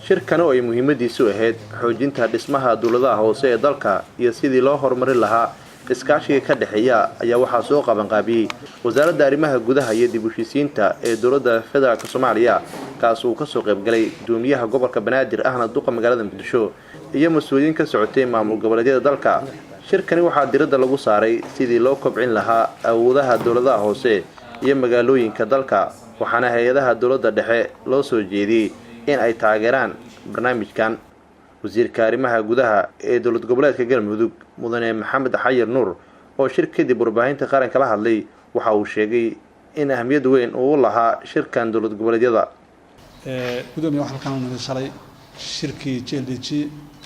shirkan oo ay muhiimadiisu ahayd xoojinta dhismaha dawladaha hoose ee dalka iyo sidii loo horumarin lahaa iskaashiga ka dhaxeeya ayaa waxaa soo qaban qaabiyay wasaaradda arrimaha gudaha iyo dib u heshiisiinta ee dawladda federaalka Soomaaliya kaas oo ka soo qayb galay gudoomiyaha gobolka Banaadir ahna duqa magaalada Muqdisho iyo mas'uuliyiin ka socotay maamul goboleedyada dalka. shirkani waxaa diradda lagu saaray sidii loo kobcin lahaa awoodaha dawladaha hoose iyo magaalooyinka dalka waxaana hay'adaha dawladda dhexe loo soo jeediyay in ay taageeraan barnaamijkan. wasiirka arrimaha gudaha ee dawlad goboleedka Galmudug mudane Maxamed Xayir Nuur oo shirkadii warbaahinta qaranka la hadlay waxa uu sheegay in ahmiyad weyn uu lahaa shirkan dawlad goboleedyada. gudoomiyaha waxa halkan uu shalay shirkii JLDG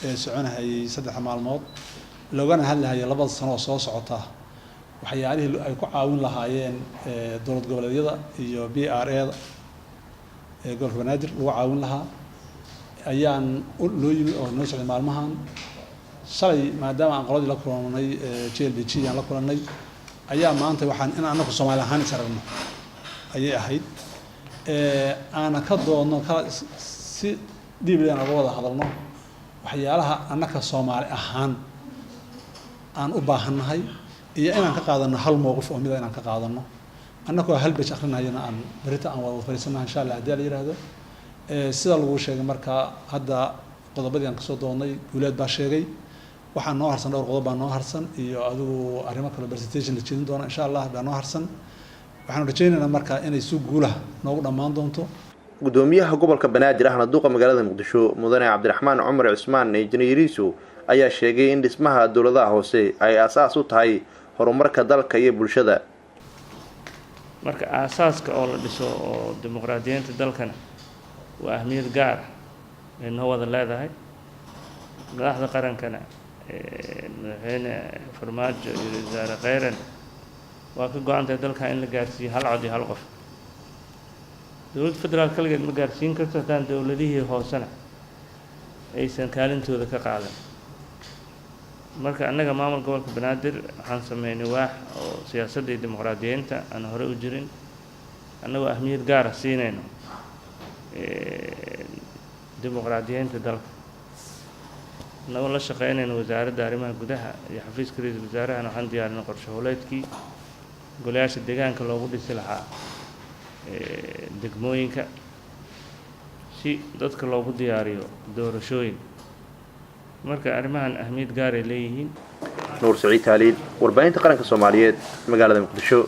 ee soconayay 3 maalmood loogana hadlayo 2 sano soo socota waxyaalihii ay ku caawin lahaayeen dawlad goboleedyada iyo BRA gobolka Banaadir lagu caawin lahaa ayaan loo yimi oo noo socday maalmahan shalay maadaama aan qoladii la kulanay JLDG aan la kulanay ayaa maanta waxaan in anagu Soomaali ahaan isaragno ayay ahayd aana ka doodno kala si dibadaan uga wada hadalno waxyaalaha anaka Soomaali ahaan aan u baahanahay iyo inaan ka qaadano hal mowqif oo mid inaan ka qaadano annagu hal baash akhrinayna aan barita aan wada fariisanahay insha Allah hadii la yiraahdo sida lagu sheegay marka hadda qodobadii aan ka soo doonay guuleed baa sheegay waxaan noo harsan dhowr qodob baa noo harsan iyo adigu arrimo kale presentation la jeedin doona insha Allah baa noo harsan waxaan rajaynaynaa marka inay soo guulaha noogu dhamaan doonto. gudoomiyaha gobolka Banaadir ahna duqa magaalada Muqdisho mudane Cabdiraxmaan Cumar Cusmaan Injineeriisu ayaa sheegay in dhismaha dawladaha hoose ay asaas u tahay horumarka dalka iyo bulshada. marka asaaska oo la dhiso oo dimuqraadiyiinta dalkana waa ahmiyad gaar ah inoo wada leedahay madaxda qarankana madaxweyne Farmaajo iyo wasaare Khayran waa ka go'aantay dalka in la gaarsiiyo hal cod iyo hal qof. dawladda federaalka kaligeed ma gaarsiin karto haddaan dawladihii hoosena aysan kaalintooda ka qaadan. marka annaga maamul gobolka Banaadir waxaan sameynay waax oo siyaasadda iyo dimuqraadiyiinta aan hore u jirin annagoo ahmiyad gaar ah siinayno dimuqraadiyiinta dalka annagoo la shaqeynayno wasaaradda arrimaha gudaha iyo xafiiska ra'iisul wasaaraha waxaan diyaarinay qorshe howleedkii golayaasha deegaanka loogu dhisi lahaa degmooyinka si dadka loogu diyaariyo doorashooyin. marka arrimahan ahmiyad gaar ah leeyihiin. Nuur Saciid Taaliid warbaahinta qaranka Soomaaliyeed magaalada Muqdisho.